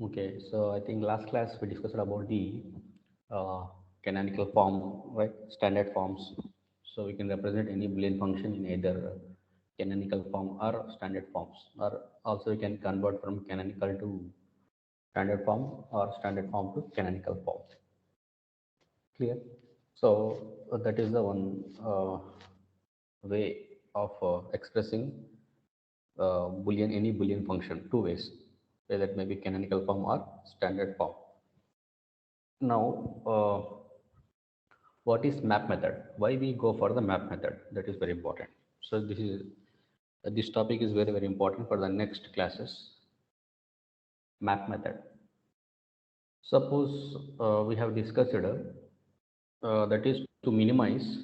Okay, so I think last class we discussed about the uh, canonical form, right? Standard forms. So we can represent any Boolean function in either canonical form or standard forms, or also we can convert from canonical to standard form or standard form to canonical form. Clear? So that is the one way of expressing Boolean, any Boolean function, two ways, whether it may be canonical form or standard form. Now, what is map method? Why we go for the map method? That is very important. So this topic is very very important for the next classes. Map method. Suppose we have discussed that is to minimize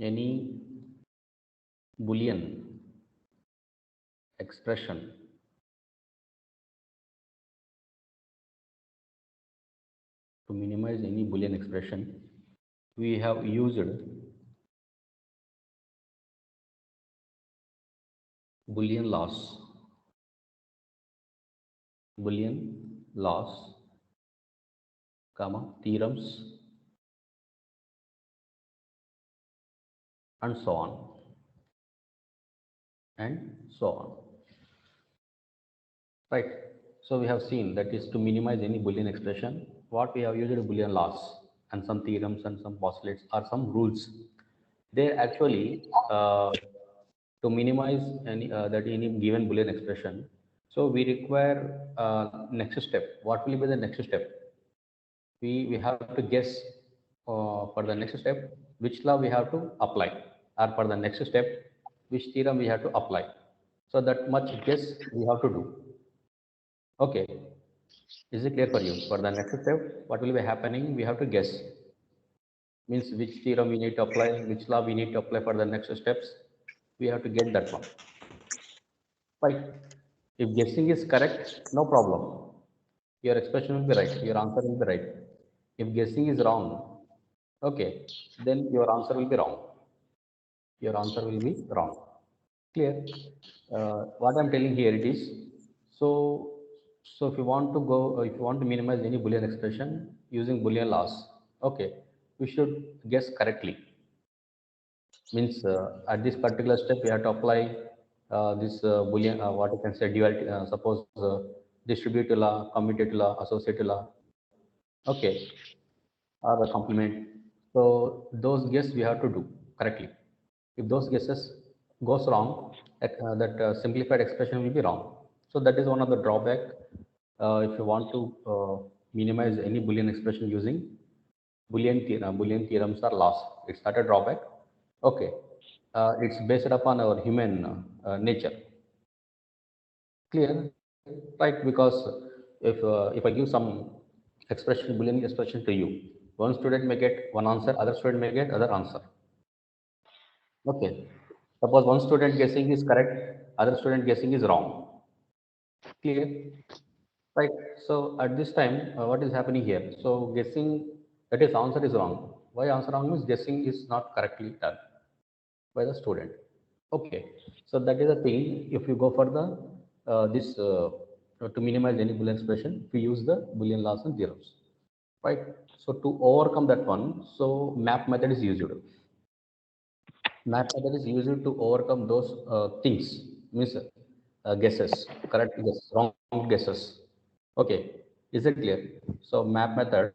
any Boolean expression to minimize any Boolean expression, we have used Boolean laws, Boolean laws, comma, theorems, and so on, and so on. Right. So we have seen that is to minimize any Boolean expression. What we have used Boolean laws and some theorems and some postulates or some rules. They actually to minimize any given Boolean expression. So we require next step. What will be the next step? We have to guess for the next step which law we have to apply, or for the next step which theorem we have to apply. So that much guess we have to do. Okay, is it clear for you? For the next step, what will be happening? We have to guess. Means which theorem we need to apply, which law we need to apply for the next steps. We have to get that one. Right. If guessing is correct, no problem. Your expression will be right. Your answer will be right. If guessing is wrong, okay, then your answer will be wrong. Your answer will be wrong. Clear? What I'm telling here it is, so so if you want to go, if you want to minimize any Boolean expression using Boolean laws, okay, we should guess correctly. Means at this particular step we have to apply this Boolean, what you can say duality, suppose distributive law, commutative law, associative law, okay, or the complement. So those guesses we have to do correctly. If those guesses goes wrong, that simplified expression will be wrong. So that is one of the drawback. If you want to minimize any Boolean expression using Boolean theorems or laws, it's not a drawback. Okay, it's based upon our human nature. Clear, right? Because if I give some expression, Boolean expression to you, one student may get one answer, other student may get other answer. Okay. Suppose one student guessing is correct, other student guessing is wrong. Clear? Right. So at this time, what is happening here? So guessing, that is answer is wrong. Why answer wrong means guessing is not correctly done by the student. Okay. So that is the thing. If you go for the this to minimize any Boolean expression, we use the Boolean laws and theorems. Right. So to overcome that one, so map method is used. Map method is used to overcome those things, means guesses, correct guess, wrong guesses. Okay, is it clear? So map method,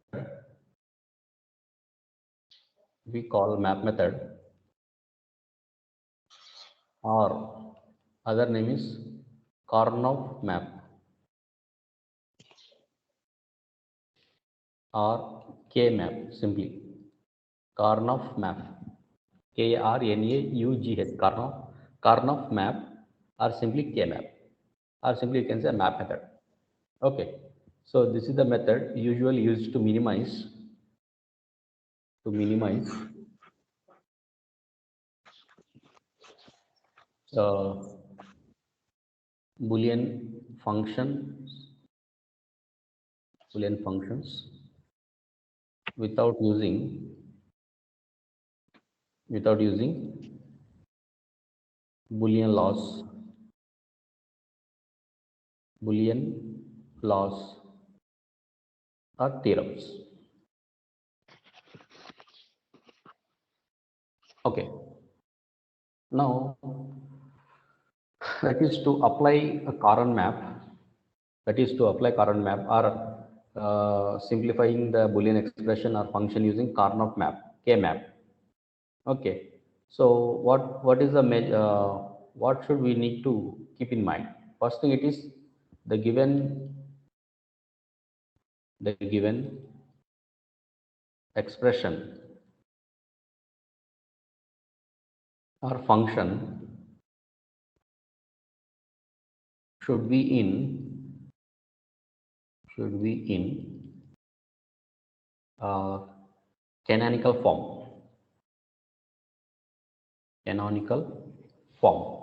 we call map method or other name is Karnaugh map or K map simply. Karnaugh map, Karnaugh, Karnaugh map or simply K map or simply you can say map method. Okay, so this is the method usually used to minimize uh, Boolean functions without using Boolean laws, Boolean laws or theorems. Okay, now that is to apply a Karan map. That is to apply Karan map or simplifying the Boolean expression or function using Karnaugh map, K map. Okay, so what is the what should we need to keep in mind? First thing, it is the given expression or function should be in uh, canonical form. Canonical form.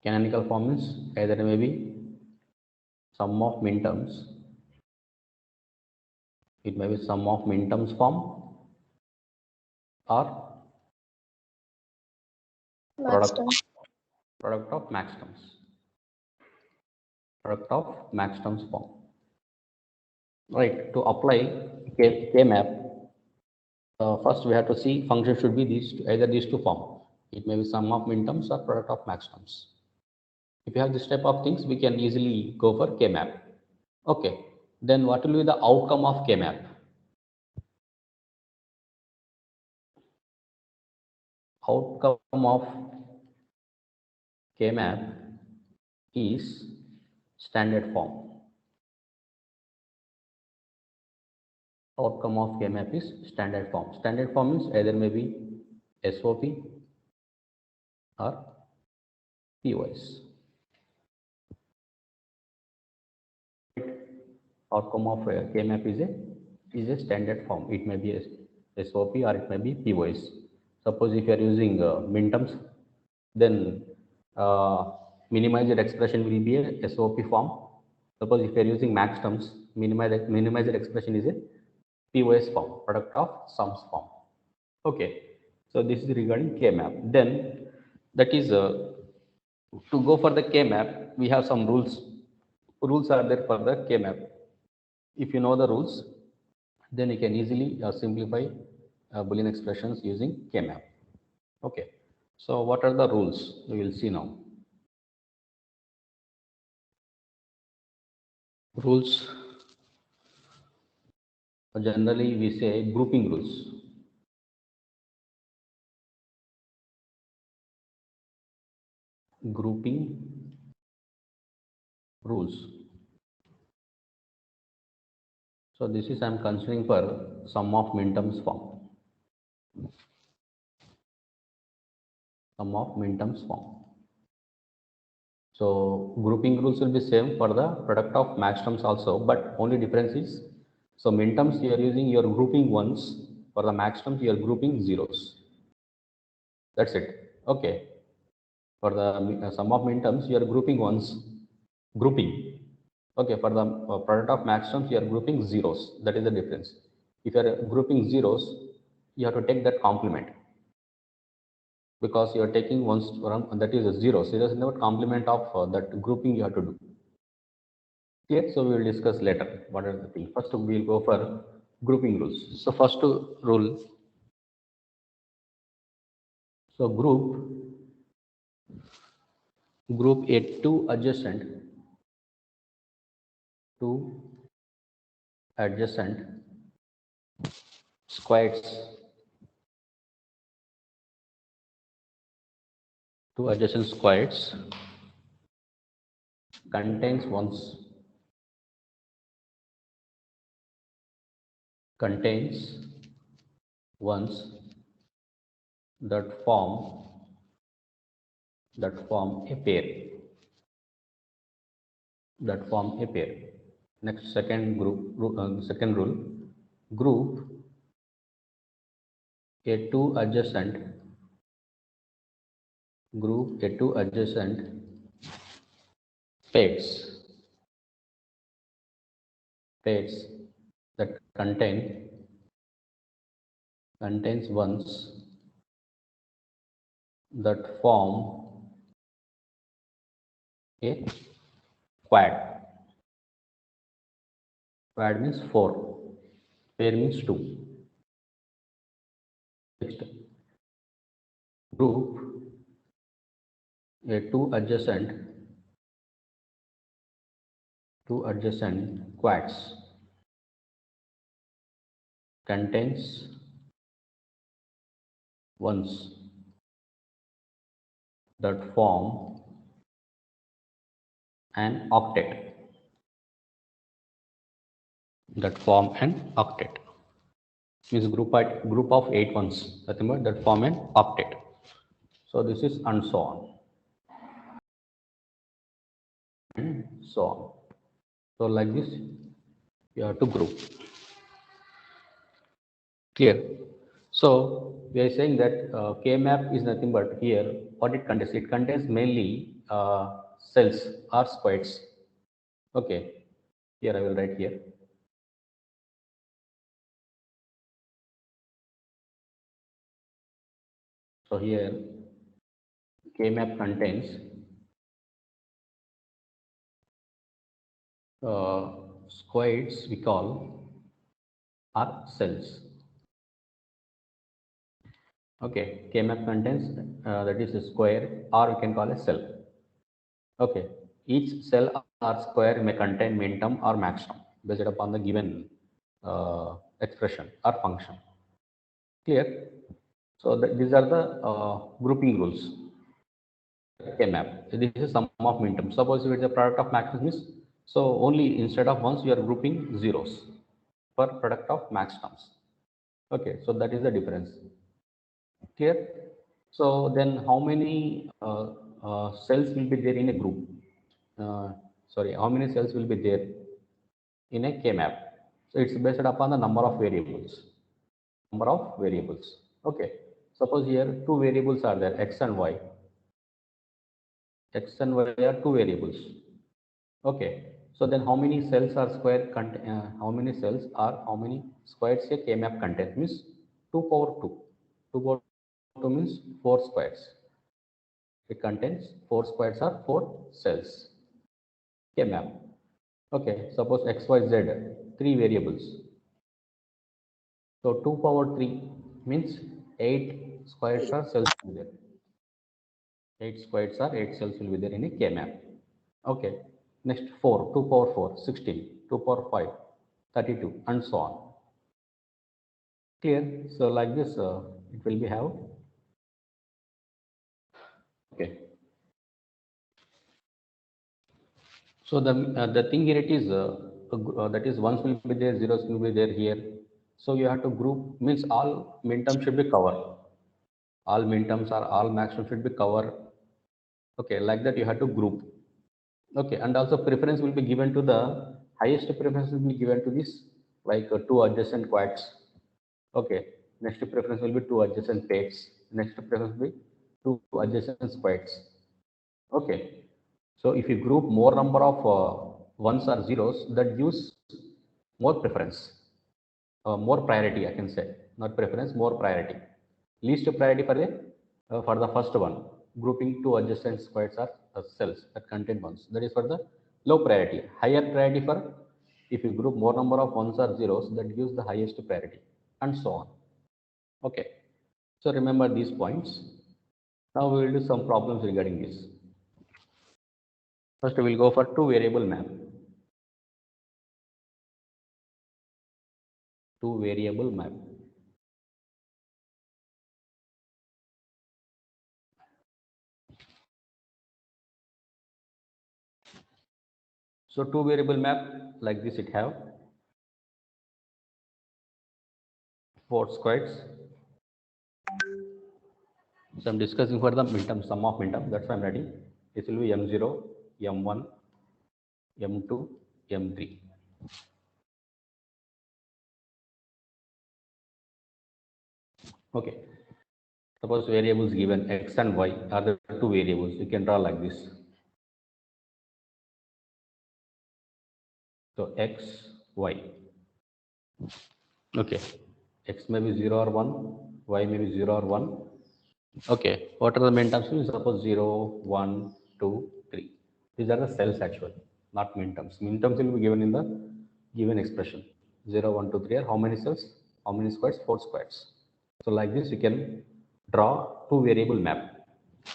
Canonical form means either it may be sum of minterms. It may be sum of minterms form or Max product term. product of max terms. Product of max terms form. Right. To apply K map, first we have to see function should be either these two form. It may be sum of minterms or product of max terms. If you have this type of things, we can easily go for K map. Okay. Then what will be the outcome of K map? Outcome of K map is standard form. Outcome of K map is standard form. Standard form means either maybe SOP or POS. Outcome of K map is a standard form. It may be a SOP or it may be POS. Suppose if you are using minterms, then minimized expression will be a SOP form. Suppose if you are using max terms, minimized expression is a POS form, product of sums form. Okay, so this is regarding K map. Then that is to go for the K map, we have some rules. Rules are there for the K map. If you know the rules, then you can easily simplify Boolean expressions using K map. Okay, so what are the rules? We will see now. Rules, generally we say grouping rules. Grouping rules. So this is I am considering for sum of minterms form. Sum of minterms form. So grouping rules will be same for the product of max terms also, but only difference is, so minterms you are using your grouping ones, for the max terms you are grouping zeros. That's it. Okay. For the sum of minterms you are grouping ones, grouping. Okay. For the product of max terms you are grouping zeros. That is the difference. If you are grouping zeros, you have to take that complement, because you are taking ones from that is a zero. So it is not complement of that grouping you have to do. Clear? So we will discuss later what are the things. First we will go for grouping rules. So first rule. So group a two adjacent squares two adjacent squares contains ones that form a pair. Next, second rule: group a two adjacent pairs that contains ones that form a quad. Quad means 4, pair means 2. Next, group a two adjacent quads contains ones that form an octet. Means group of 8 ones, nothing but that form an octet. So this is and so on and so on. So like this you have to group. Clear? So we are saying that K-map is nothing but here what it contains. It contains mainly cells or squares. Okay, here I will write here. So here K-map contains squares we call are cells. Okay, K-map contains that is a square or we can call a cell. Okay, each cell or square may contain min term or max term based upon the given expression or function. Clear? So these are the grouping rules. K-map. This is sum of min term. Suppose if it's a product of max terms, so only instead of ones you are grouping zeros for product of max terms. Okay, so that is the difference. Clear? So then how many cells will be there in a group? How many cells will be there in a K-map? So it's based upon the number of variables. Okay. Suppose here two variables are there, x and y. X and y are two variables. Okay. So then how many cells are how many squares a K-map contains? Means 2 power 2. 2 power 2 means 4 squares. It contains 4 squares or 4 cells. K-map. Okay. Suppose x, y, z, 3 variables. So 2 power 3 means 8 squares or cells will be there. 8 squares or 8 cells will be there in a K-map. Okay. Next 4, 2 power 4, 16, 2 power 5, 32 and so on. Clear? So like this it will be have. Okay. So the thing here it is that is ones will be there, zeros will be there here. So you have to group means all min terms should be covered. All min terms or all maximum should be covered. Okay, like that you have to group. Okay, and also preference will be given to the highest preference will be given to this like two adjacent quads. Okay, next preference will be two adjacent pairs. Next preference will be two adjacent squares. Okay, so if you group more number of ones or zeros, that gives more preference, more priority. I can say not preference, more priority. Least priority for the first one, grouping two adjacent squares or cells that contain ones. That is for the low priority. Higher priority for if you group more number of ones or zeros, that gives the highest priority, and so on. Okay. So remember these points. Now we will do some problems regarding this. First we will go for two variable map. Two variable map. So two variable map like this, it have 4 squares. So I'm discussing for the midterm, sum of midterm. That's why I'm writing. This will be M0, M1, M2, M3. Okay. Suppose variables given x and y are the two variables. You can draw like this. So x, y. Okay. X may be 0 or 1, y may be 0 or 1. Okay. What are the main terms? Suppose 0, 1, 2, 3. These are the cells actually, not min terms. Min terms will be given in the given expression. 0, 1, 2, 3 are how many cells? How many squares? 4 squares. So like this, you can draw two variable map.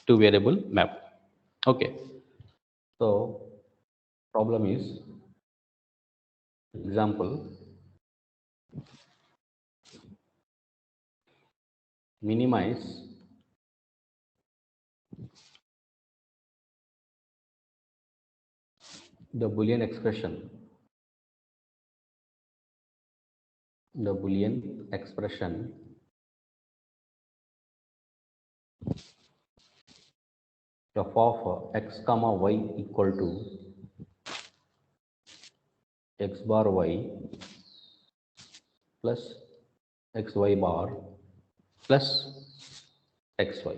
Two variable map. Okay. So problem is, example, minimize the Boolean expression. The Boolean expression of x comma y equal to x bar y plus xy bar plus xy.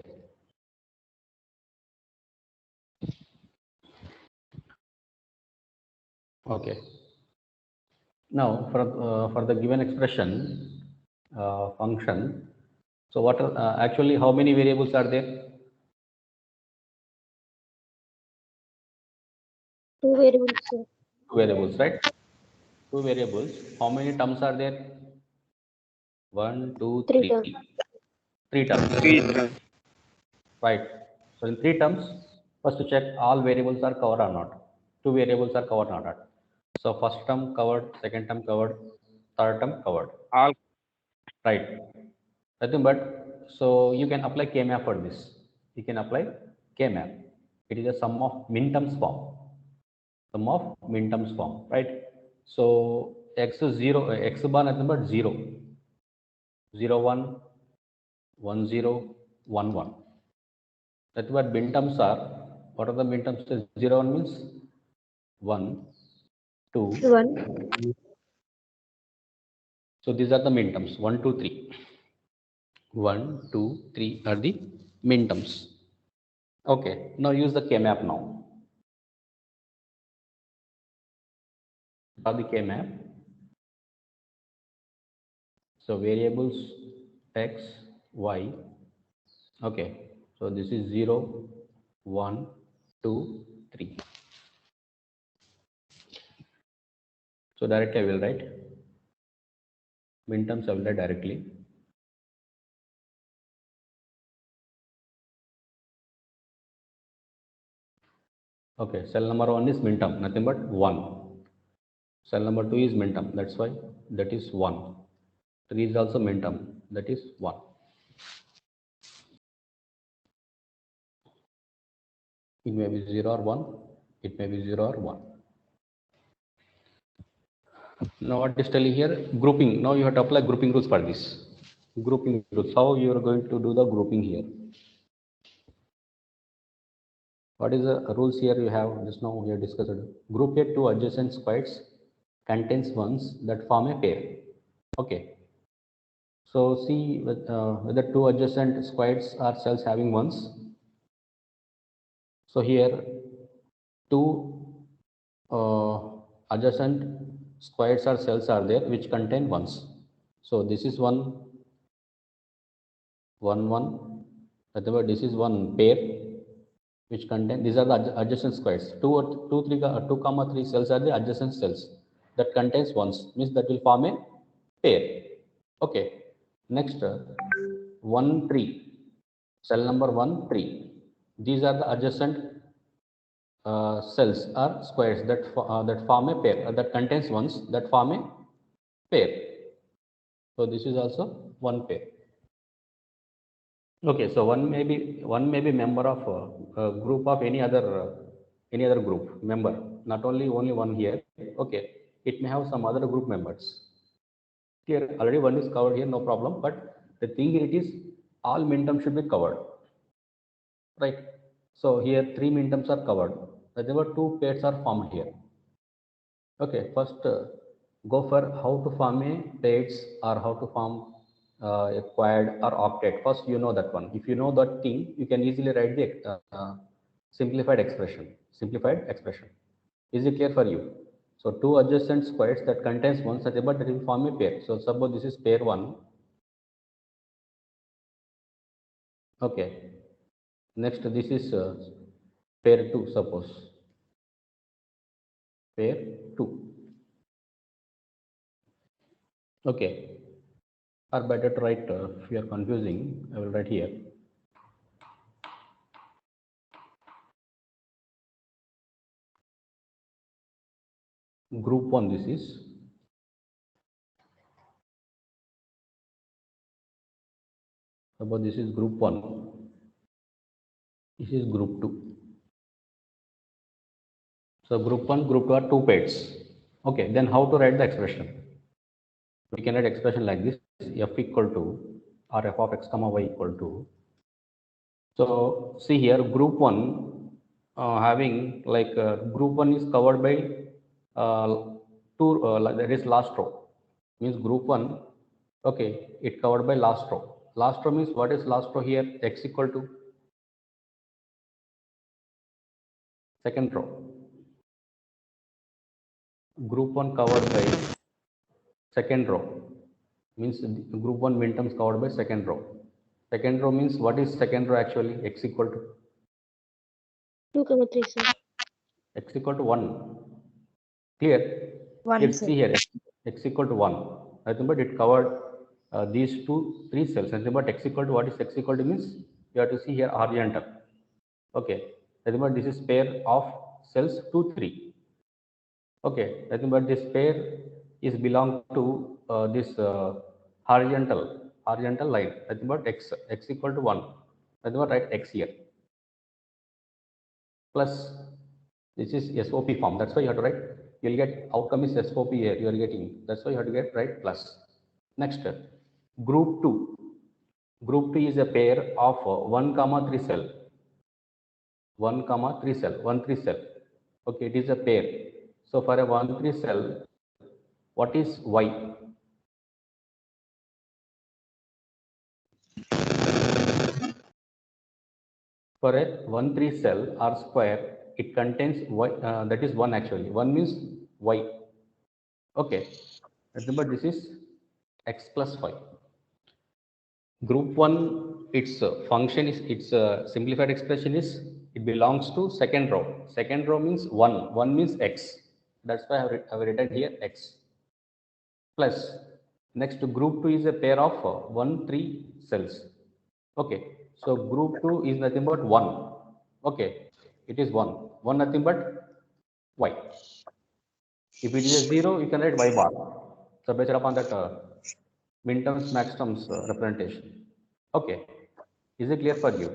Okay. Now for the given expression function, so what are, actually how many variables are there? Two variables, sir. Two variables, right? Two variables. How many terms are there? 1, 2, Three 3. terms. 3 terms. Right. So in 3 terms, first to check all variables are covered or not. Two variables are covered or not. So first term covered, second term covered, third term covered. All Right. Nothing but, so you can apply K-map for this. You can apply K-map. It is a sum of min terms form. Sum of min terms form, right? So x is 0, x bar nothing but 0, 0, 1, 1, 0, 1, 1. That's what min terms are. What are the min terms? 0, 1 means 1, 2. One. So these are the min terms 1, 2, 3. 1, 2, 3 are the min terms. Okay, now use the K-map now. Draw the K-map. So variables x, y. Okay, so this is 0, 1, 2, 3. So directly I will write min terms. I will write directly. Okay, cell number 1 is min term, nothing but 1. Cell number 2 is min term, that's why that is 1. 3 is also min term, that is 1. It may be 0 or 1, it may be 0 or 1. Now what is telling here? Grouping. Now you have to apply grouping rules for this. Grouping rules. How you are going to do the grouping here? What is the rules here you have just now we have discussed? Group a two adjacent squares contains ones that form a pair. Okay. So see whether two adjacent squares are cells having ones. So here two adjacent squares or cells are there which contain ones. So this is 1, 1, 1. Otherwise, this is one pair which contain, these are the adjacent squares. 2 comma 3 cells are the adjacent cells that contains ones, means that will form a pair. Okay. Next, 1, 3. Cell number 1, 3. These are the adjacent cells or squares that form a pair, that contains ones that form a pair. So this is also one pair. Okay, so one may be member of a group of any other group member. not only one here. Okay, it may have some other group members. Here already one is covered here, no problem. But the thing here it is all minterms should be covered, right? So here three minterms are covered. Whenever two pairs are formed here. Okay, first go for how to form a pairs or how to form a quad or octet. First, you know that one. If you know that thing, you can easily write the simplified expression. Simplified expression. Is it clear for you? So two adjacent squares that contains one such a but that will form a pair. So suppose this is pair one. Okay. Next, this is pair two. Suppose pair two. Okay. Or better to write, if you are confusing, I will write here. Group 1 this is. Suppose this is group 1. This is group 2. So group 1, group 2 are two pairs. Okay, then how to write the expression? We can write expression like this: f equal to or f of x comma y equal to. So see here, group 1 having like group 1 is covered by two, that is last row. Means group 1, okay, it covered by last row. Last row means what is last row here? X equal to second row. Group 1 covered by second row means group 1 minterms covered by second row. Second row means what is second row actually? X equal to 2, 3, sir. x equal to 1. Clear? 1, Here sir. see here x equal to 1. Nothing but it covered these three cells. Nothing but x equal to what is x equal to means you have to see here horizontal. Okay. Nothing but this is pair of cells 2, 3. Okay, nothing but this pair is belong to this horizontal line. Nothing but x equal to 1. Nothing but write x here. Plus this is SOP form. That's why you have to write. You'll get outcome is SOP here. You are getting. That's why you have to get right plus. Next, group 2. Group 2 is a pair of 1, 3 cell. 1, 3 cell. 1, 3 cell. Okay, it is a pair. So for a 1, 3 cell, what is y? For a 1, 3 cell R square, it contains y, that is 1 actually. 1 means y. Okay. Remember this is x plus y. Group 1, its function is, its simplified expression is, it belongs to second row. Second row means 1. 1 means x. That's why I have written here x. Plus, next group 2 is a pair of 1, 3 cells. Okay. So group 2 is nothing but 1. Okay. It is 1. 1 nothing but y. If it is a 0, you can write y bar. So based upon that minterms, maxterms representation. Okay. Is it clear for you?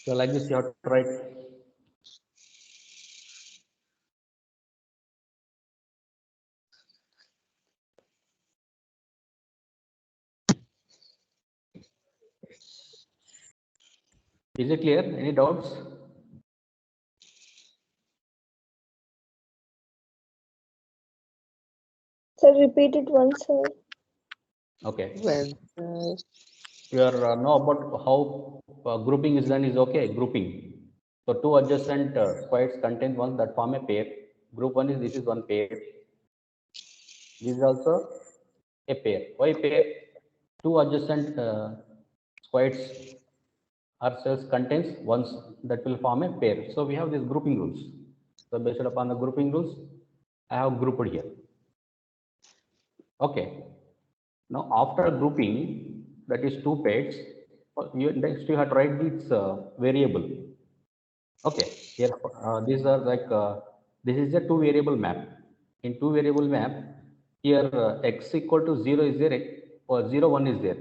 So like this you have to write. Is it clear? Any doubts? Sir, repeat it once, sir. Okay. Well, You are know about how grouping is done is okay. Grouping. So two adjacent squares contain one that form a pair. Group 1 is this is one pair. This is also a pair. Why pair? Two adjacent squares or cells contains ones that will form a pair. So we have these grouping rules. So based upon the grouping rules, I have grouped here. Okay. Now after grouping, that is two pairs. Next you have to write this variable. Okay. Here these are like this is a two variable map. In two variable map, here x equal to 0 is there or 0 1 is there.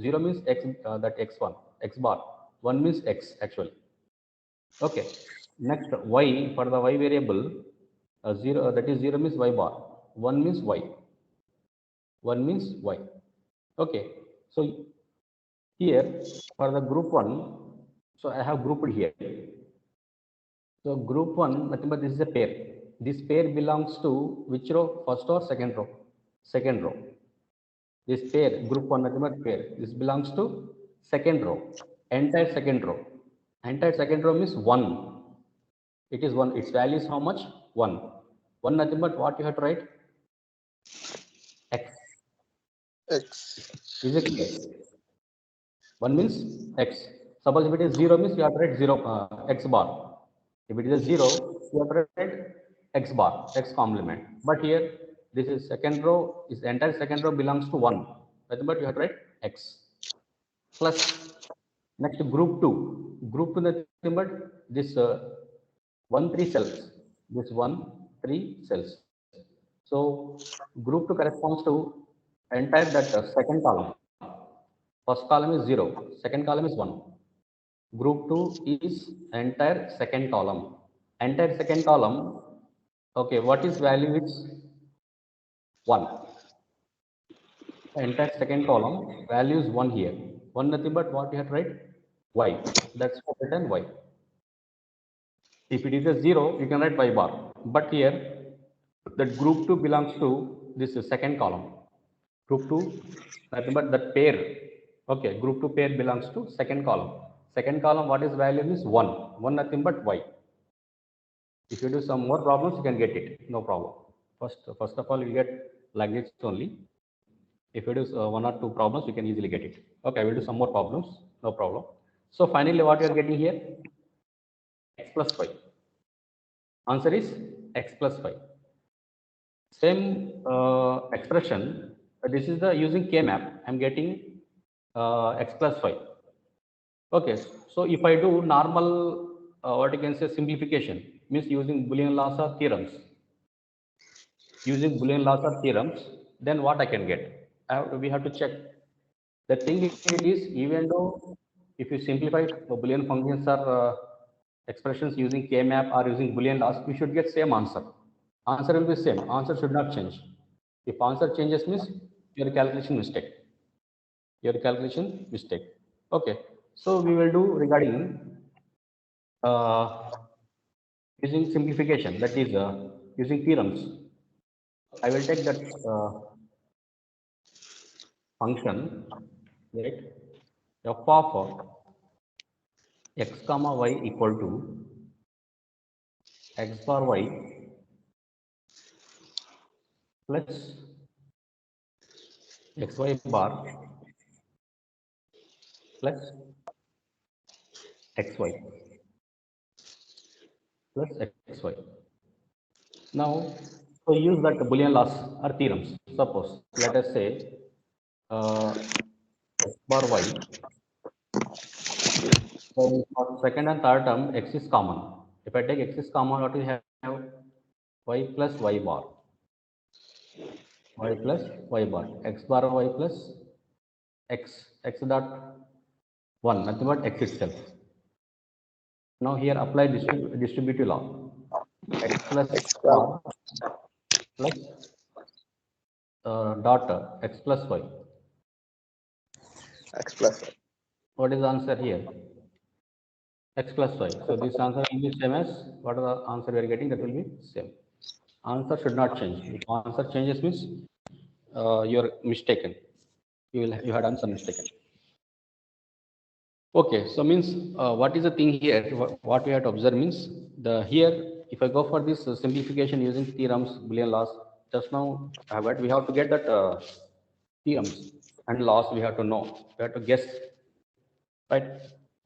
0 means x that x1 x bar. 1 means x actually. Okay. Next, y for the y variable, 0 that is 0 means y bar, 1 means y, 1 means y. Okay, so here for the group 1, so I have grouped here. So group 1, nothing but this is a pair. This pair belongs to which row? First or second row? Second row. This pair, group 1, nothing but pair. This belongs to second row. Entire second row. Entire second row means 1. It is 1. Its value is how much? 1. 1 nothing but what you have to write? X. Is it clear? 1 means X. Suppose if it is 0 means you have to write 0 X bar. If it is a 0, you have to write X bar, X complement. But here, this is second row, is entire second row belongs to 1. Nothing but you have to write X. Plus, next group 2. Group 2 nothing but this 1, 3 cells. This 1, 3 cells. So group 2 corresponds to entire that second column. First column is 0, second column is 1. Group 2 is entire second column. Entire second column, okay, what is value is 1. Entire second column, value is 1 here. 1 nothing but what you have to write? Y. That's written Y. If it is a 0, you can write Y bar. But here, that group 2 belongs to this second column. Group 2, nothing but that pair. Okay, group 2 pair belongs to second column. Second column, what is value is 1. 1 nothing but Y. If you do some more problems, you can get it. No problem. First of all, you get like this only. If you do 1 or 2 problems, you can easily get it. Okay, we'll do some more problems. No problem. So finally, what you are getting here? X plus y. Answer is x plus y. Same expression. This is the using K map. I'm getting x plus y. Okay, so if I do normal, what you can say simplification, means using Boolean laws or theorems. Using Boolean laws or theorems, then what I can get? We have to check. The thing it is, even though if you simplify Boolean functions or expressions using K map or using Boolean laws, we should get same answer. Answer will be same. Answer should not change. If answer changes means your calculation mistake. Your calculation mistake. Okay. So we will do regarding uh, using simplification. That is using theorems. I will take that function, right? F of x comma y equal to x bar y plus xy bar plus xy plus xy. Now, so use that Boolean laws or theorems. Suppose, let us say x bar y. So for second and third term, x is common. If I take x is common, what we have? Y plus y bar. Y plus y bar. X bar y plus x dot 1, nothing but x itself. Now here apply distributive law. X plus bar plus dot x plus y. X plus y. What is the answer here? X plus y. So this answer will be same as what are the answer we are getting, that will be same. Answer should not change. If answer changes means you are mistaken. You had done some mistaken. Okay, so means what is the thing here? What we have to observe means the here. If I go for this simplification using theorems, Boolean laws, just now we have to get that theorems and laws. We have to know. We have to guess, right?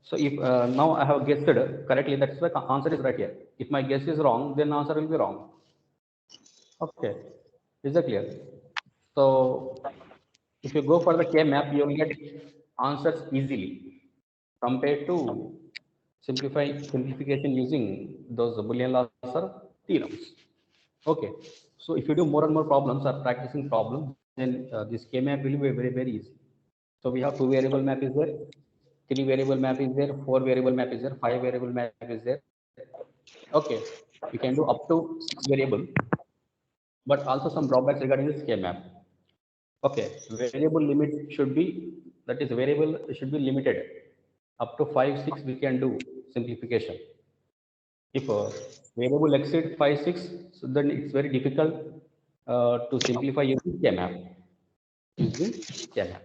So if now I have guessed correctly, that's the answer is right here. If my guess is wrong, then answer will be wrong. Okay, is that clear? So if you go for the K map, you will get answers easily compared to simplification using those Boolean laws or theorems. Okay, so if you do more and more problems or practicing problems, then this K map will be very, very easy. So we have 2 variable map is there, 3 variable map is there, 4 variable map is there, 5 variable map is there. Okay, we can do up to 6 variable, but also some drawbacks regarding this K-map. Okay, variable limit should be, that is variable should be limited. Up to 5, 6 we can do simplification. If a variable exceeds 5, 6, so then it's very difficult to simplify using K-map. Using K-map.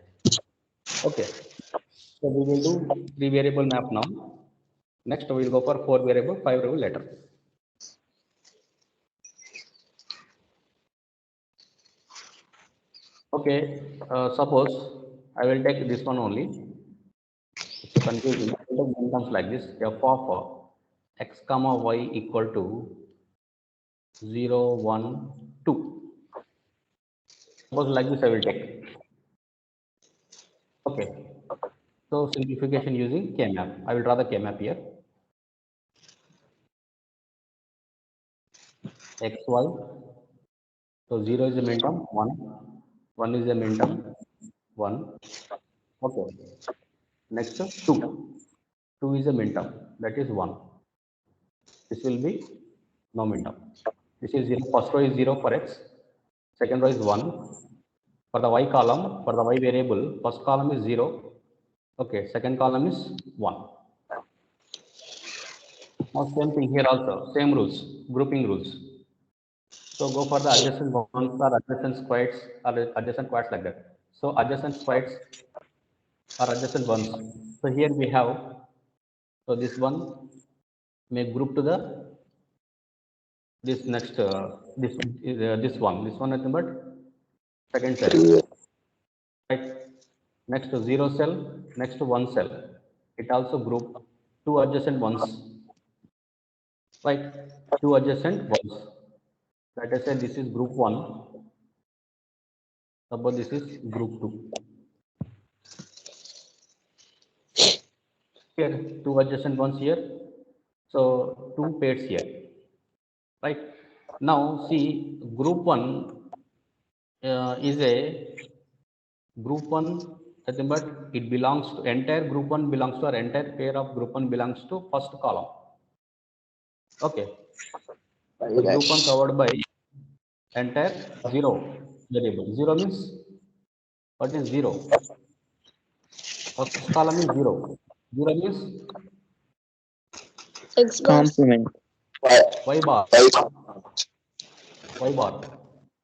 Okay, so we will do 3 variable map now. Next we will go for 4 variable, 5 variable later. Okay, suppose I will take this one only. It's confusing. I will take one terms like this: f of x comma y equal to 0, 1, 2. Suppose like this I will take. Okay, so simplification using K-map. I will draw the K-map here. X, y. So 0 is the main term, 1 is the main term, 1. Okay. Next, 2. 2 is the main term, that is 1. This will be no main term. This is 0. First row is 0 for x. Second row is 1. For the y column, for the y variable, first column is 0. Okay, second column is 1. Now same thing here also, same rules, grouping rules. So go for the adjacent ones or adjacent squares or adjacent quads like that. So adjacent squares or adjacent ones. So here we have, so this one may group to the this next this one nothing but second cell, right? Next to 0 cell, next to 1 cell, it also group two adjacent ones, right? Two adjacent ones. Let us say this is group 1, suppose this is group 2. Here two adjacent ones here, so two pairs here, right? Now see, group 1 is a group 1 nothing but it belongs to entire group 1 belongs to, or entire pair of group 1 belongs to first column. Okay, the group 1 covered by entire 0 variable. 0 means what is 0? First column is 0. 0 means X bar. Complement. y bar. Y bar.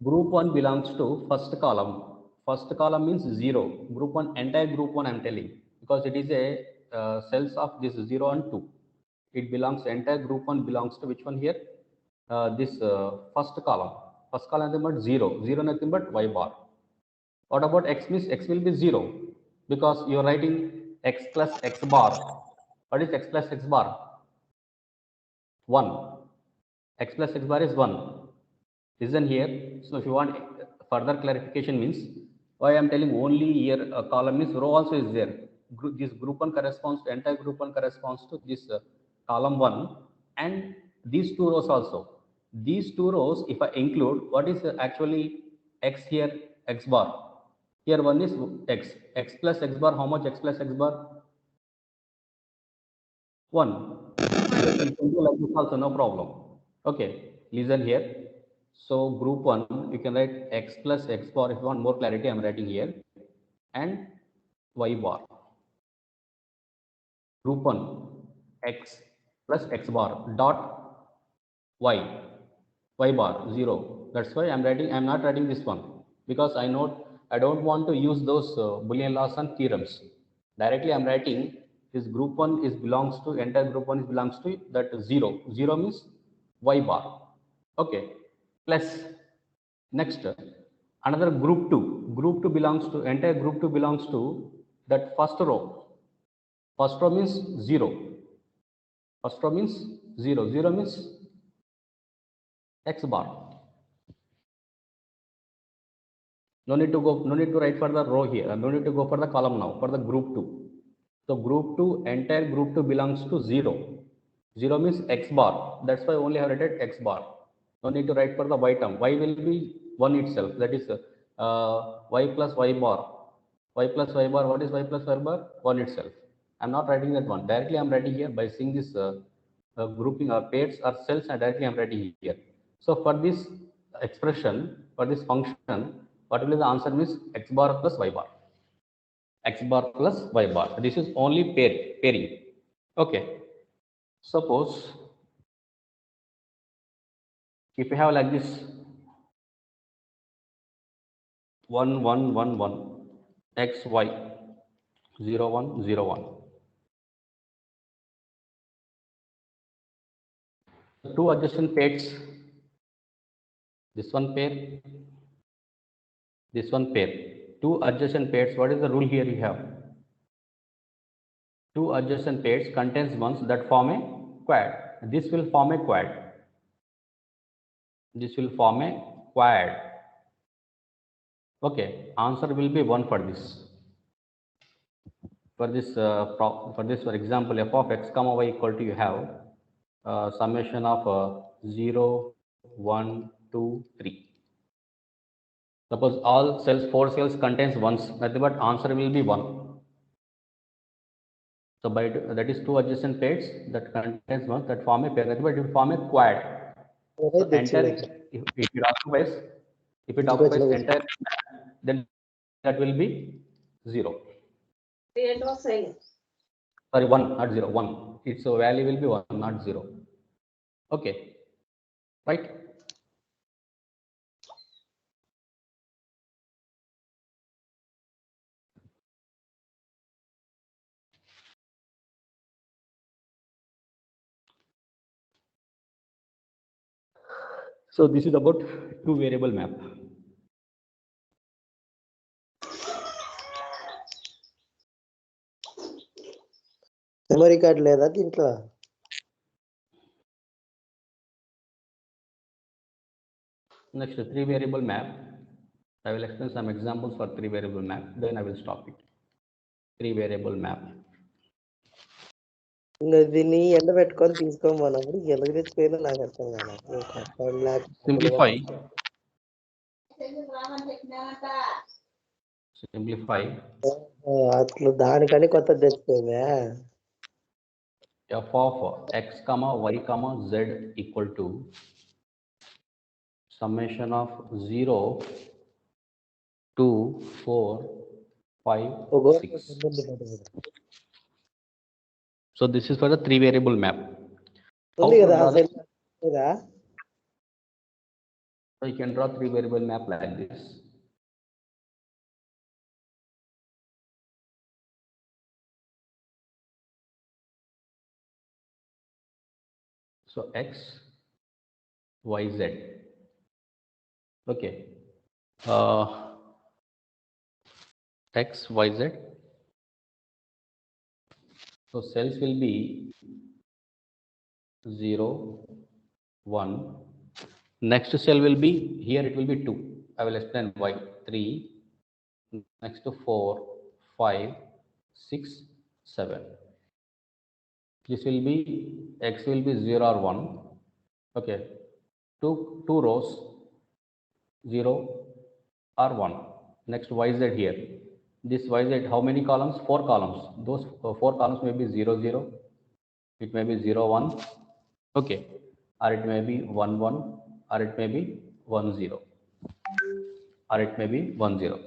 Group 1 belongs to first column. First column means 0. Group 1, entire group 1 I am telling, because it is a cells of this 0 and 2. It belongs, entire group 1 belongs to which one here? This first column. First column nothing but 0. 0 nothing but y bar. What about x means? X will be 0 because you are writing x plus x bar. What is x plus x bar? 1. X plus x bar is 1. Listen here. So if you want further clarification means, why I am telling only here a column is row also is there. This group 1 corresponds to, entire group 1 corresponds to this column 1 and these two rows also. These two rows if I include, what is actually x here, x bar. Here one is x. X plus x bar, how much x plus x bar? 1. You can do like this also, no problem. Okay, listen here. So group 1, you can write x plus x bar. If you want more clarity, I am writing here. And y bar. Group 1, x plus x bar dot y. Y bar 0. That's why I'm writing, I'm not writing this one because I know I don't want to use those Boolean laws and theorems. Directly I'm writing this group 1 is belongs to, entire group 1 is belongs to that 0. 0 means y bar. Okay, plus next another group 2. Group 2 belongs to, entire group 2 belongs to that first row. First row means 0. First row means 0. 0 means x bar. No need to go, no need to write for the row here. No need to go for the column now, for the group 2. So group 2, entire group 2 belongs to 0. 0 means x bar. That's why only I have written x bar. No need to write for the y term. Y will be 1 itself. That is y plus y bar. Y plus y bar. What is y plus y bar? 1 itself. I'm not writing that one. Directly I'm writing here by seeing this grouping or pairs or cells, and directly I'm writing here. So for this expression, for this function, what will be the answer is x bar plus y bar. X bar plus y bar. This is only pairing. Okay. Suppose if you have like this 1 1 1 1 x y 0 1 0 1. Two adjacent pairs, this one pair, this one pair, two adjacent pairs. What is the rule here? You have two adjacent pairs contains ones that form a quad. This will form a quad. This will form a quad. Okay, answer will be 1 for this. For this, for example, f of x comma y equal to, you have summation of 0 1 2 3. Suppose all cells, 4 cells contains ones, nothing but answer will be 1. So by that is two adjacent pairs that contains ones that form a pair, nothing but it will form a quad. So entire, if it occupies entire, then that will be 0. Sorry, 1, not 0, 1. Its value will be 1, not 0. Okay, right? So this is about two variable map. Memory card లేదా దీంట్లో? Next, three variable map. I will explain some examples for three variable map. Then I will stop it. Three variable map. ఇంకా దీన్ని ఎండ పెట్టుకొని తీసుకోమన్నప్పుడు ఎందుకు తెచ్చిపోయిందో నాకు అర్థం కాదు. Simplify. అట్లా దానికని కొత్త తెచ్చిపోయిందా? F of x comma y comma z equal to summation of 0 2 4 5 6. So this is for the three variable map. So you can draw three variable map like this. So x, y, z. Okay. X, y, z. So cells will be 0, 1. Next cell will be, here it will be 2. I will explain why. 3. Next to 4, 5, 6, 7. This will be, x will be 0 or 1. Okay. Two rows, 0 or 1. Next yz here. This yz, how many columns? 4 columns. Those 4 columns may be 0 0. It may be 0 1. Okay. Or it may be 1 1. Or it may be 1 0. Or it may be 1 0.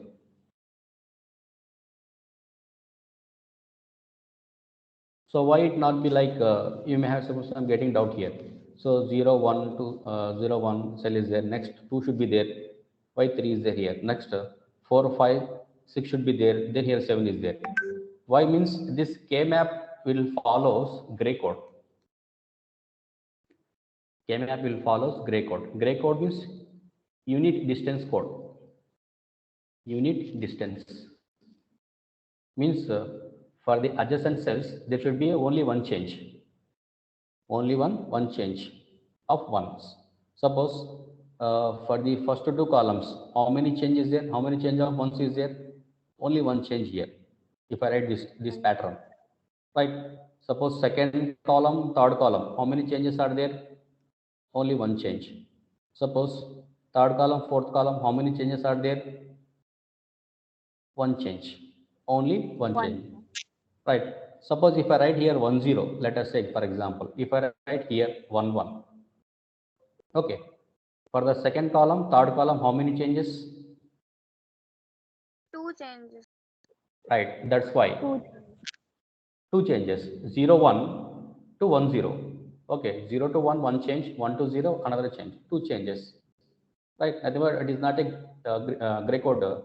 So why it not be like, you may have, suppose I'm getting doubt here. So 0 1 2 0 1 cell is there. Next 2 should be there. Why 3 is there here? Next 4 5 6 should be there. Then here 7 is there. Why means this K map will follows gray code. K map will follows gray code. Gray code means unit distance code. Unit distance means for the adjacent cells there should be only one change. Only one change of ones. Suppose for the first two columns, how many changes there? How many change of ones is there? Only one change here. If I write this pattern, right? Suppose second column, third column, how many changes are there? Only one change. Suppose third column, fourth column, how many changes are there? One change. Only one change. Right. Suppose if I write here 1 0, let us say for example, if I write here 1 1, okay, for the second column, third column, how many changes? 2 changes. Right, that's why Two. 2 changes, 0 1 to 1 0. Okay, 0 to 1, 1 change, 1 to 0, another change, 2 changes. Right, otherwise it is not a gray code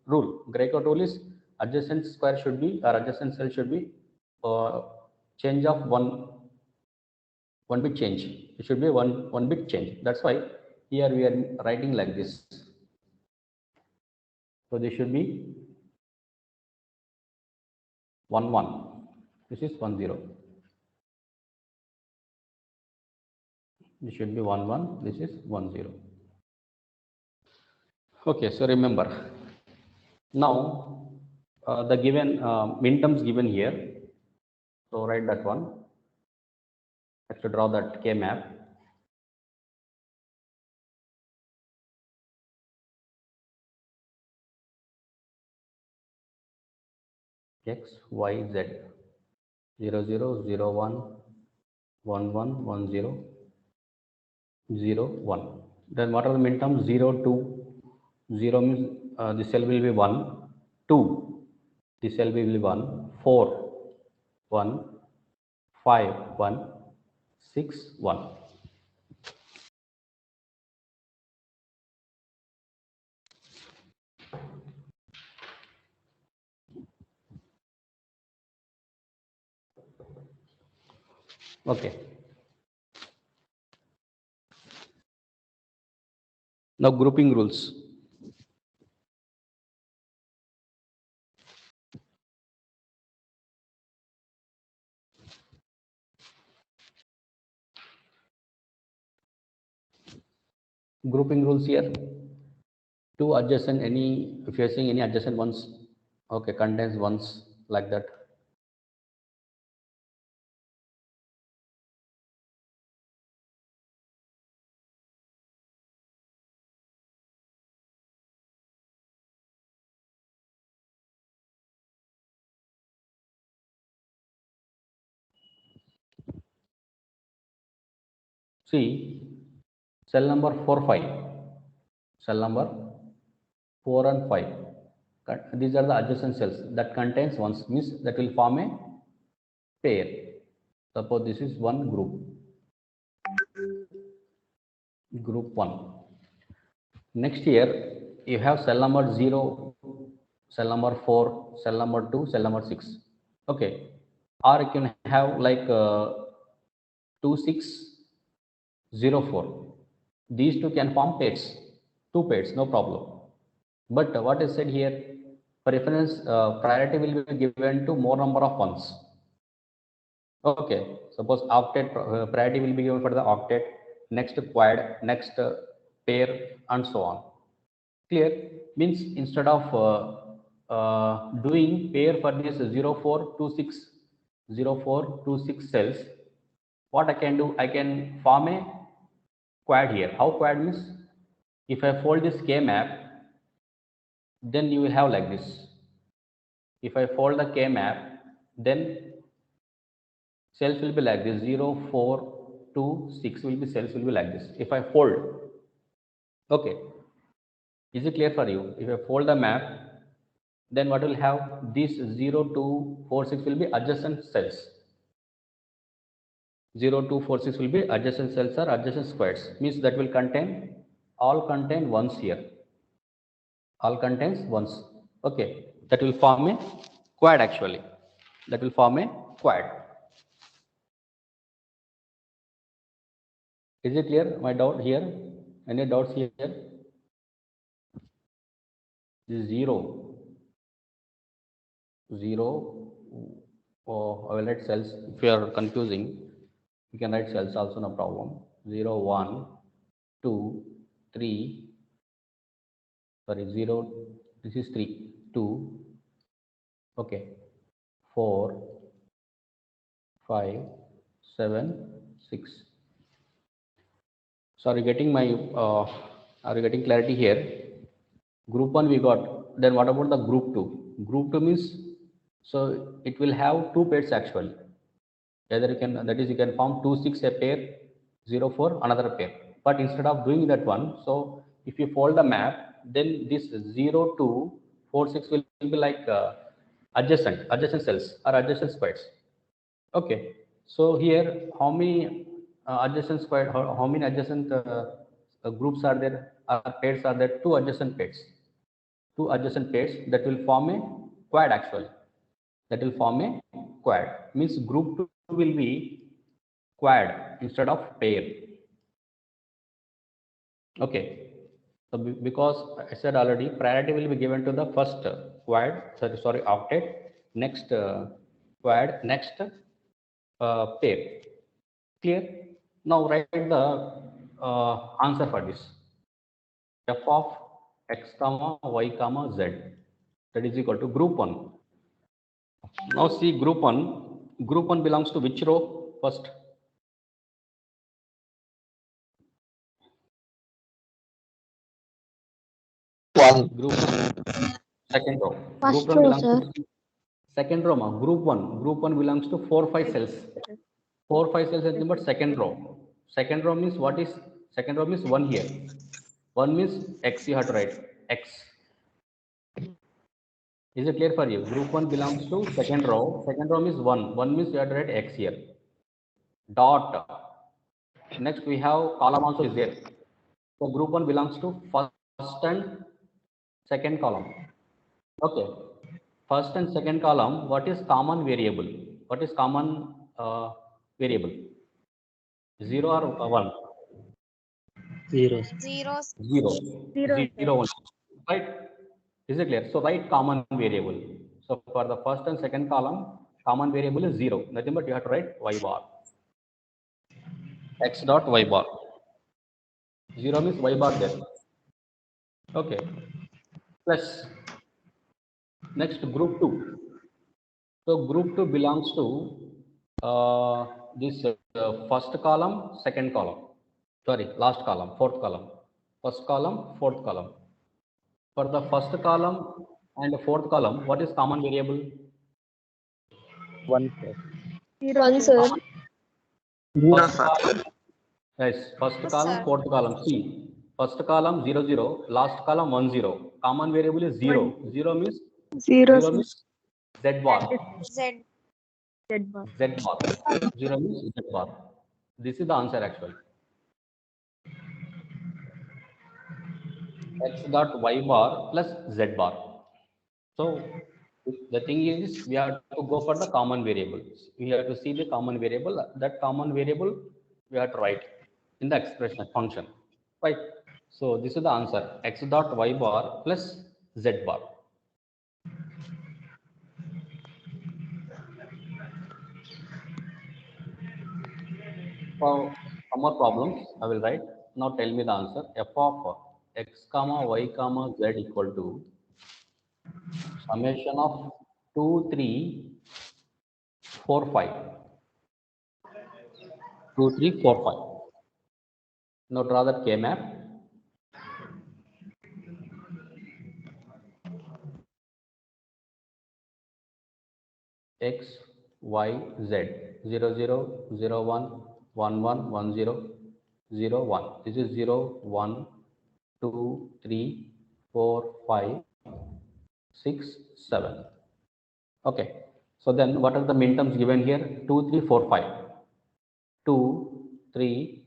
rule. Gray code rule is adjacent square should be, or adjacent cell should be change of one bit change. It should be one bit change. That's why here we are writing like this. So this should be 1 1. This is 1 0. This should be 1 1. This is 1 0. Okay, so remember now the given min terms given here. So write that one. I have to draw that K map. X, Y, Z, 0 0 0 1 1 1 1 0 0 1. Then what are the min terms? 0 2, 0 means the cell will be 1, 2, the cell will be 1, 4 1, 5 1, 6 1. Okay. Now grouping rules. Grouping rules here. Two adjacent, any, if you are seeing any adjacent ones, okay, contains ones like that. See, cell number 4 5, cell number 4 and 5, these are the adjacent cells that contains ones, means that will form a pair. Suppose this is one group, group 1. Next here you have cell number 0, cell number 4, cell number 2, cell number 6. Okay, or you can have like 2 6 0 4. These two can form pairs, two pairs, no problem. But what is said here, preference priority will be given to more number of ones. Okay, suppose octet priority will be given for the octet, next quad, next pair, and so on. Clear? Means instead of doing pair for this 0 4 2 6 0 4 2 6 cells, what I can do, I can form a quad here. How quad means? If I fold this K map, then you will have like this. If I fold the K map, then cells will be like this, 0 4 2 6 will be, cells will be like this. If I fold, okay, is it clear for you? If I fold the map, then what will have, this 0 2 4 6 will be adjacent cells. 0 2 4 6 will be adjacent cells or adjacent squares, means that will contain, all contain ones here, all contains ones. Okay, that will form a quad actually, that will form a quad. Is it clear? My doubt here? Any doubts here? This 0 0, oh, I will write cells. If you are confusing, you can write cells also, no problem. 0 1 2 3, sorry, 0, this is 3 2, okay, 4 5 7 6. Sorry, getting my are you getting clarity here? Group 1 we got. Then what about the group 2? Group 2 means So it will have two pairs actually. Either you can, that is you can form 2 6 a pair, 0 4 another pair. But instead of doing that one, so if you fold the map, then this 0 2 4 6 will be like adjacent cells or adjacent squares. Okay, so here how many adjacent square, how many adjacent groups are there, pairs are there? Two adjacent pairs. Two adjacent pairs that will form a quad actually. That will form a quad. Means group 2 will be quad instead of pair. Okay. So because I said already, priority will be given to the first quad, sorry, octet, next quad, next pair. Clear? Now write the answer for this. F of x comma y comma z, that is equal to group 1. Now see group 1. Group 1 belongs to which row first? One. Group 1, second row. First Group 1 row, belongs sir. to second row. Group 1. Group 1 belongs to 4 5 cells. 4 5 cells is but second row. Second row means what is second row means 1 here. 1 means x, you have to write x. Is it clear for you? Group 1 belongs to second row. Second row means 1. 1 means you have to write x here. Dot. Next we have column also is there. So group 1 belongs to first and second column. Okay. First and second column, what is common variable? What is common variable? 0 or 1? Zeros. 0. 0. Zero, 0 1. Right? Is it clear? So write common variable. So for the first and second column, common variable is 0. Nothing but you have to write y bar. X dot y bar. 0 means y bar there. Okay. Plus next group 2. So group 2 belongs to this first column, second column. Sorry, last column, fourth column. First column, fourth column. For the first column and the fourth column, what is common variable? 1 sir. One, sir. Zero First sir. column, yes, first Yes, column, sir. fourth column. See, first column 0 0, last column 1 0. Common variable is 0. 0 means Zero, 0 sir. means z bar. Z. Z bar. Z bar. 0 means Z bar. This is the answer actually. X dot Y bar plus Z bar. So the thing is we have to go for the common variables. We have to see the common variable. That common variable we have to write in the expression function. Right. So this is the answer. X dot Y bar plus Z bar. So some more problems I will write. Now tell me the answer. F of x comma y comma z equal to summation of 2 3 4 5. 2 3 4 5. Now draw that K map. X y z 0 0 0 1 1 1 1 0 0 1. This is 0 1 2 3 4 5 6 7. Okay. So then what are the min terms given here? 2 3 4 5. 2 3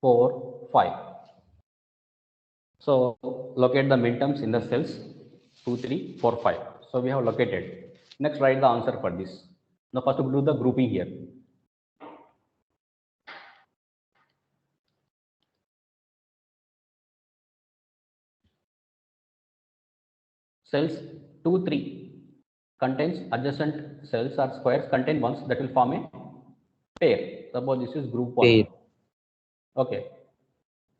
4 5. So locate the min terms in the cells 2 3 4 5. So we have located. Next write the answer for this. Now first we do the grouping here. Cells 2 3 contains adjacent cells or squares contain ones that will form a pair. Suppose this is group 1. Pair. Okay.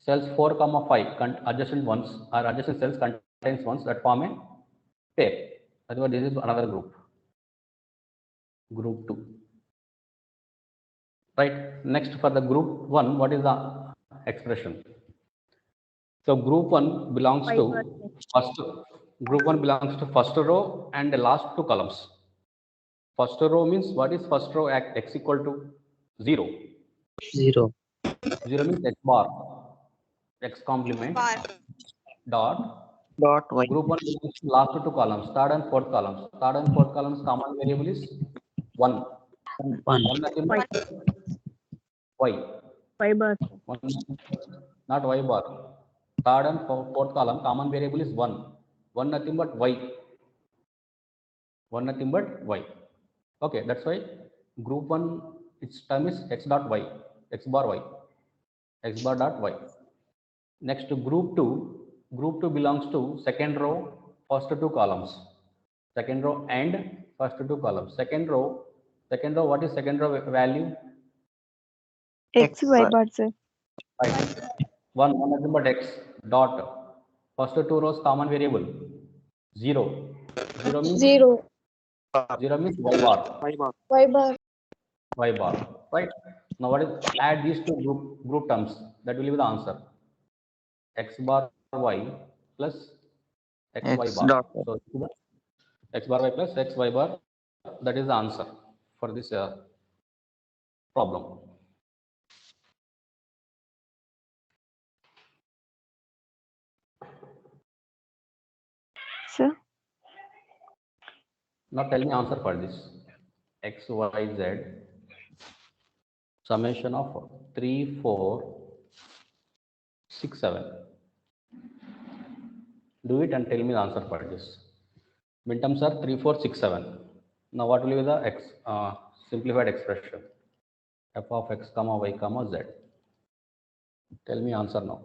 Cells 4 comma 5 adjacent ones or adjacent cells contains ones that form a pair. Otherwise this is another group. Group 2. Right. Next for the group 1, what is the expression? So group 1 belongs to first, group 1 belongs to first row and the last two columns. First row means what is first row? X equal to 0. 0. 0 means x bar, x complement dot Dot y. group 1 belongs to last two columns, third and fourth columns. Third and fourth columns common variable is 1. 1. 1 nothing but y. Y bar. One, not y bar. Third and fourth column common variable is 1. 1 nothing but y. 1 nothing but y. Okay, that's why group 1 its term is x dot y, x bar y, x bar dot y. Next to group 2 belongs to second row, first two columns. Second row and first two columns. Second row, what is second row value? X Y bar, sir. Right. One nothing but x dot. First two rows common variable 0. 0 means 0. 0 means y bar. Y bar. Y bar. Right. Now what is add these two group terms? That will be the answer. X bar y plus x y X bar. dot. So x bar y plus x y bar. That is the answer for this problem. Sir. Now tell me answer for this. X, Y, Z. Summation of 3, 4, 6, 7. Do it and tell me the answer for this. Midterms are 3, 4, 6, 7. Now what will be the x simplified expression? F of x comma y comma z. Tell me answer now.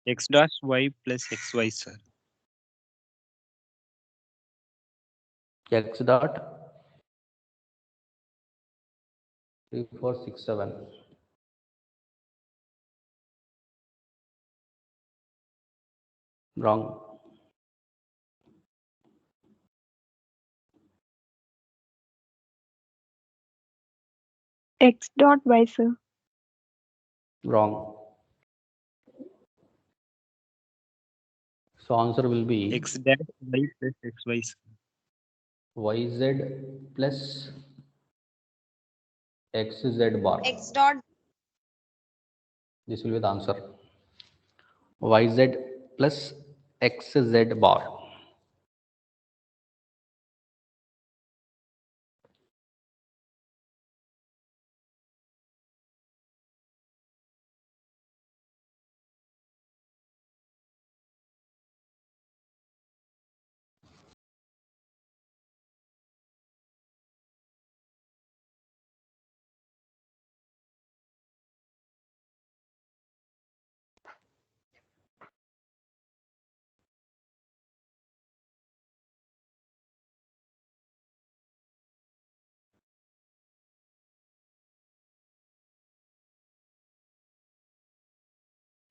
X dash y plus xy, sir. X dot 3, 4, 6, 7. Wrong. X dot Y, sir. Wrong. So answer will be X dash y plus xy, sir. yz plus xz bar. X dot This will be the answer. Yz plus xz bar.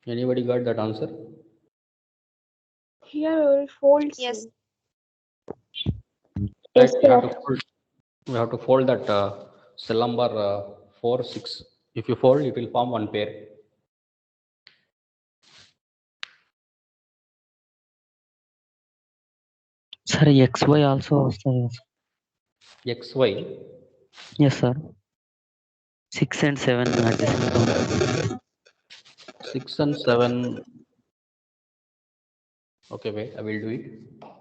Anybody got that answer? Here we will fold. yes. Sir. Right, Yes, we have sir. to fold. We have to fold that cell number 4, 6. If you fold, it will form one pair. Sir, XY also వస్తాయి కదా sir? XY. Yes, sir. 6 and 7 adjacent గా ఉంటాయి. 6 and 7. Okay, wait, I will do it.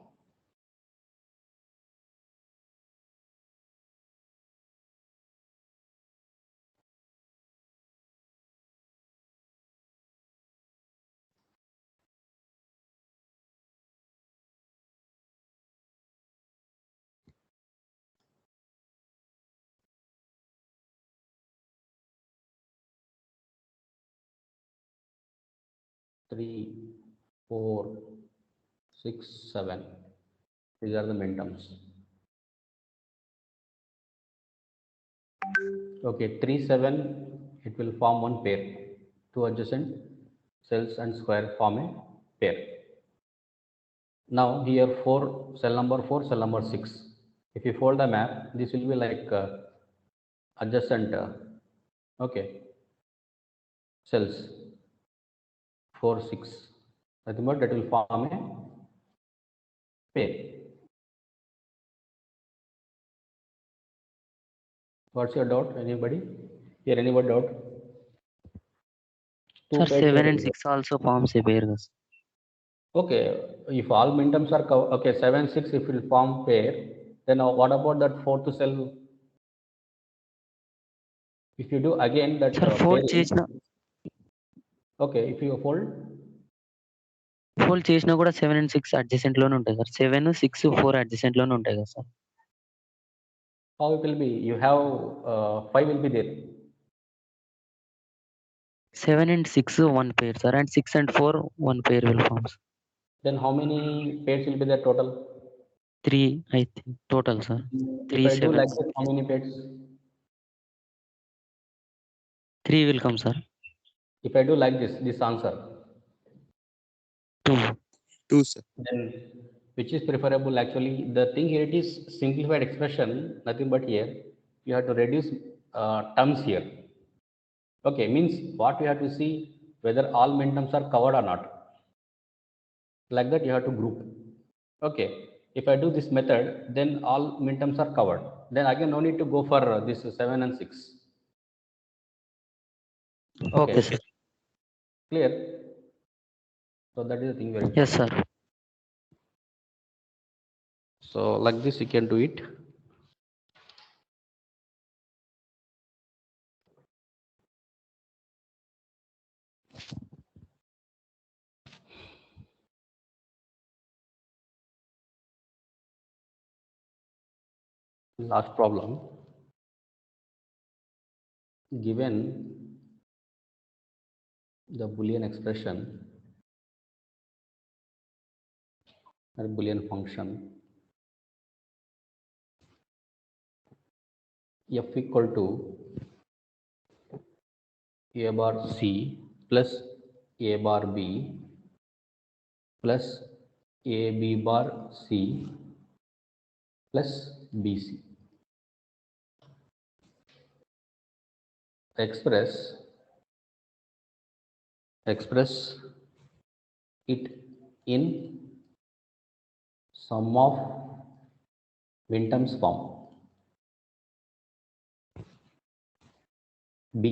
Three, 4, 6, 7. These are the minterms. Okay, 3, 7, it will form one pair. Two adjacent cells and square form a pair. Now here 4, cell number 4, cell number 6. If you fold the map, this will be like adjacent, okay, cells 4, 6. Nothing but that will form a pair. What's your doubt? Anybody? Here, anybody doubt? Two Sir, pairs 7 here and is 6 also forms a pair. Sir. okay, if all minterms are okay, 7, 6, if it will form pair, then what about that fourth cell? If you do again that Sir, fold pairing, చేసిన okay, if you fold చేసినా కూడా 7 and 6 adjacent లోనే ఉంటాయి sir. 7, 6, 4 adjacent లోనే ఉంటాయి కదా sir. how it will be? You have 5 will be there. 7 and 6 one pair sir, and 6 and 4 one pair will form. Then how many pairs will be there total? 3 I think total sir. If 3, I do 7, like this, how many pairs? 3 will come sir. If I do like this answer, 2. 2, sir. then which is preferable? Actually, the thing here, it is simplified expression, nothing but here you have to reduce terms here. Okay, means what you have to see whether all minterms are covered or not. Like that you have to group. Okay, if I do this method, then all minterms are covered. Then again no need to go for this 7 and 6. Okay sir. Clear? So that is the thing very Yes sir. So like this you can do it. Last problem. Given the Boolean expression or Boolean function f equal to a bar c plus a bar b plus a b bar c plus bc. Express it in sum of minterms form. B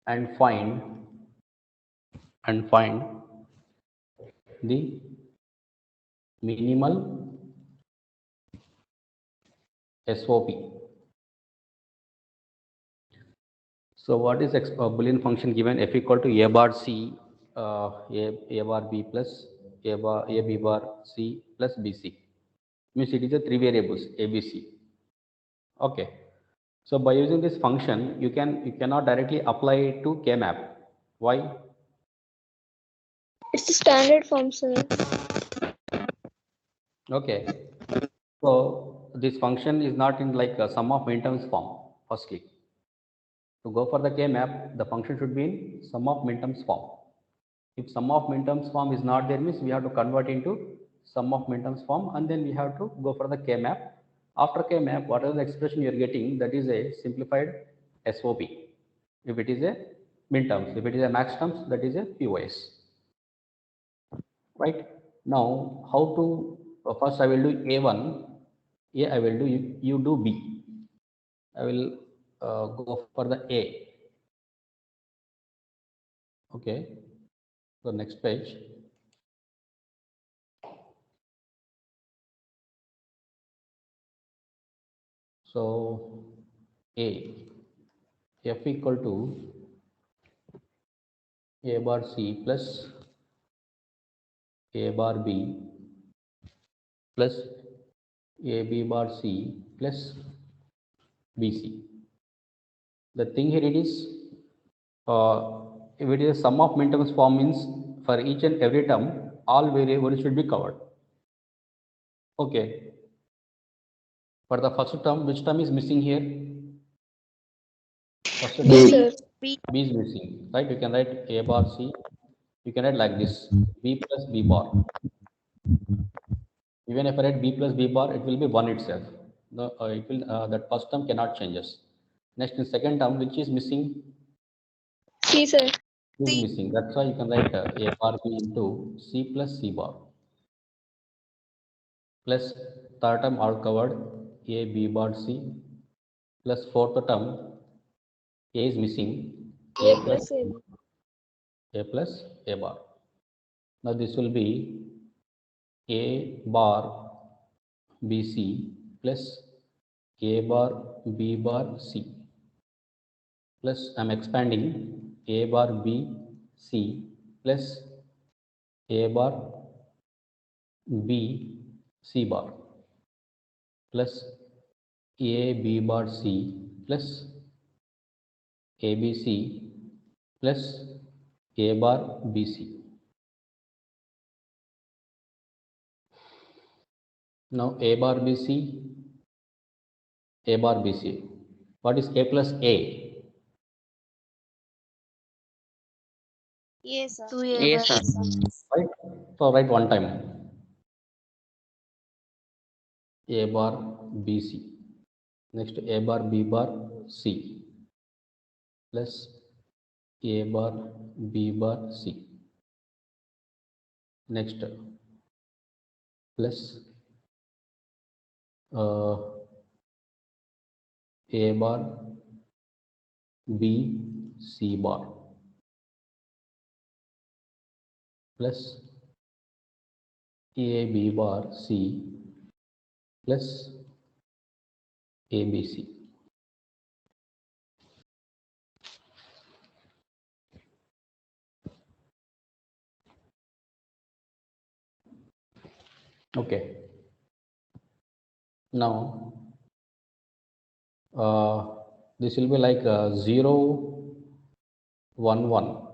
and find the minimal SOP. So what is Boolean function given f equal to a bar c a bar b plus a b bar c plus bc, means it is a 3 variables abc. Okay, so by using this function you cannot directly apply it to K-map. Why? It's the standard form, sir. Okay, so this function is not in like a sum of minterms form. Firstly, to go for the K-map, the function should be in sum of minterms form. If sum of minterms form is not there, means we have to convert into sum of minterms form, and then we have to go for the K-map. After K-map, whatever the expression you are getting, that is a simplified SOP. If it is a minterms, if it is a max terms, that is a POS. Right? Now, how to, first I will do A1, I will do, you do B. I will go for the A. Okay, so next page. So A, f equal to a bar c plus a bar b plus a b bar c plus bc. The thing here it is if it is a sum of minterms form means for each and every term, all variables should be covered. Okay. For the first term, which term is missing here? First term, B, sir. B is missing, right? You can write A bar C. You can write like this, B plus B bar. Even if I write B plus B bar, it will be 1 itself. That first term cannot changes. Next, in second term, which is missing? C, sir. Is missing. That's why you can write A bar B into C plus C bar. Plus third term all covered, A B bar C. Plus fourth term, A is missing, A plus A. A plus A bar. Now this will be A bar BC plus A bar B bar C. Plus I'm expanding A bar B C plus A bar B C bar plus A B bar C plus ABC plus A bar BC. Now A bar BC, A bar BC. What is A plus A? Yes, sir. A, sir. Right? So write one time. A bar BC. Next A bar B bar C plus A bar B bar C. Next plus A bar B C bar plus A B bar C plus ABC. Okay. Now this will be like 0 1 1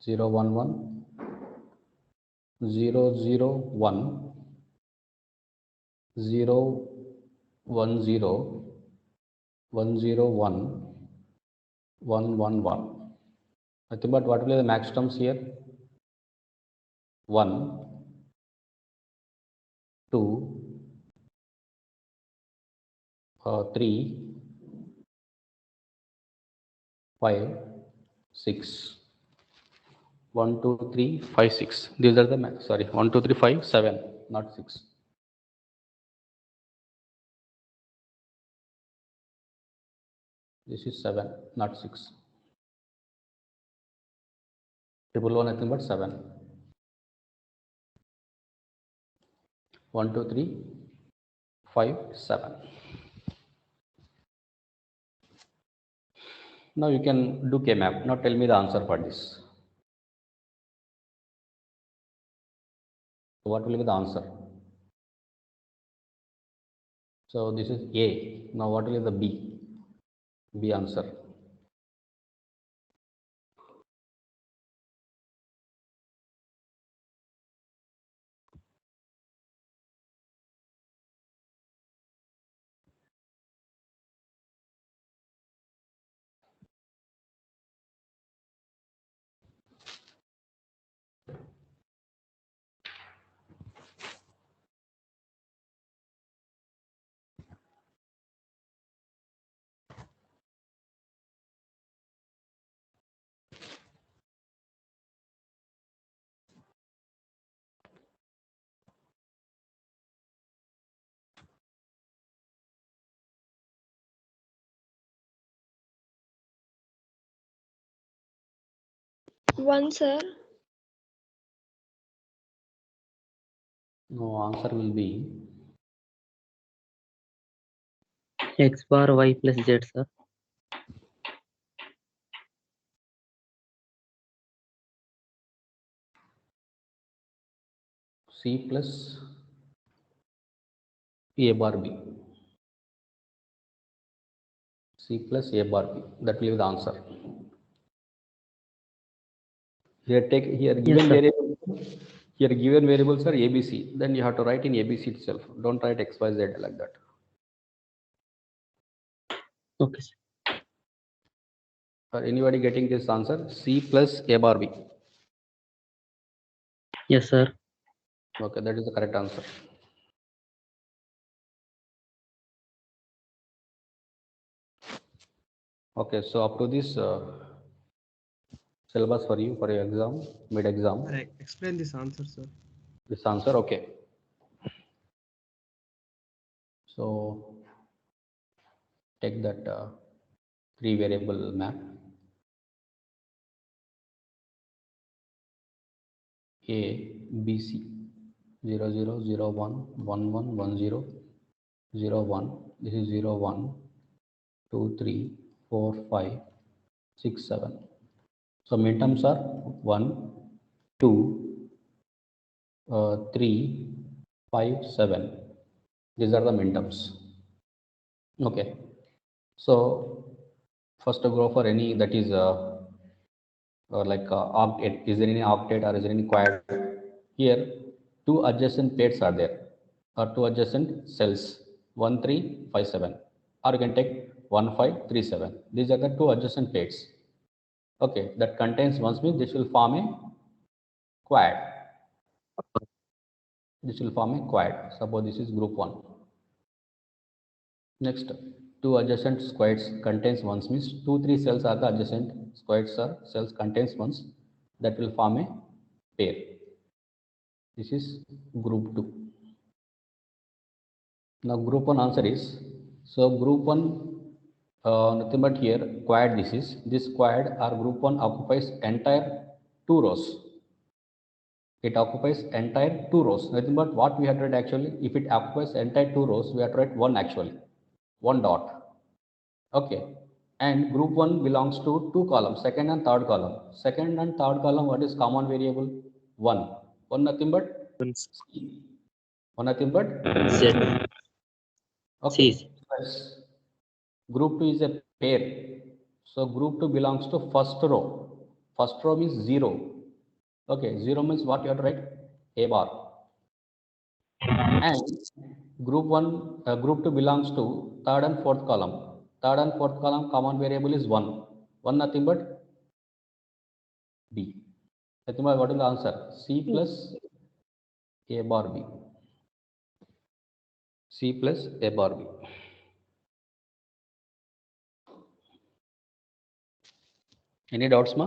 0 1 1 0 0 1 0 1 0 1 0 1 1 1 1. Nothing but what will be the max terms here? 1 2 3 5 6. 1 2 3 5 6. These are the max. Sorry, 1 2 3 5 7, not 6. This is 7, not 6. 111 nothing but 7. 1 2 3 5 7. Now you can do K-map. Now tell me the answer for this. So what will be the answer? So this is A. Now what will be the B? B answer. One, sir. No, answer will be X bar Y plus Z, sir. C plus A bar B. C plus A bar B. That will be the answer. Here take here given variable. Here given variables are ABC. Then you have to write in ABC itself. Don't write XYZ like that. Okay, sir. Are anybody getting this answer? C plus A bar B. Yes, sir. Okay, that is the correct answer. Okay, so up to this syllabus for you for your exam, mid exam. Explain this answer, sir. This answer, okay. So take that 3-variable map. A, B, C, 0, 0, 0, 1, 1, 1, 1, 0, 0, 1. This is 0, 1, 2, 3, 4, 5, 6, 7. So minterms are 1, 2, 3, 5, 7. These are the minterms. Okay. So first to go for any that is like octet. Is there any octet or is there any quad? Here, two adjacent plates are there, or two adjacent cells, 1, 3, 5, 7. Or you can take 1, 5, 3, 7. These are the two adjacent plates. Okay, that contains ones means this will form a quad. This will form a quad. Suppose this is group 1. Next, two adjacent squares contains ones means 2, 3 cells are the adjacent squares or cells contains ones that will form a pair. This is group 2. Now group 1 answer is, so group 1 nothing but here quad this quad or group 1 occupies entire 2 rows. It occupies entire 2 rows. Nothing but what we have to write actually, if it occupies entire 2 rows, we have to write 1 actually, 1 dot. Okay, and group 1 belongs to 2 columns, second and third column. Second and third column, what is common variable? 1. 1 nothing but C. 1 nothing but Z. okay. C. Yes. Group 2 is a pair. So group 2 belongs to first row. First row means 0. Okay, 0 means what you have to write? A bar. And group 1, group 2 belongs to third and fourth column. Third and fourth column common variable is 1. 1 nothing but B. Nothing but what is the answer? C plus A bar B. C plus A bar B. Any doubts, ma?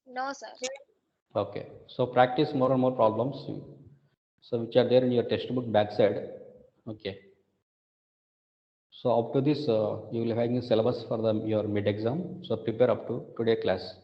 No, sir. Okay. So practice more and more problems. So which are there in your textbook backside. Okay. So up to this, you will have a syllabus for your mid exam. So prepare up to today class.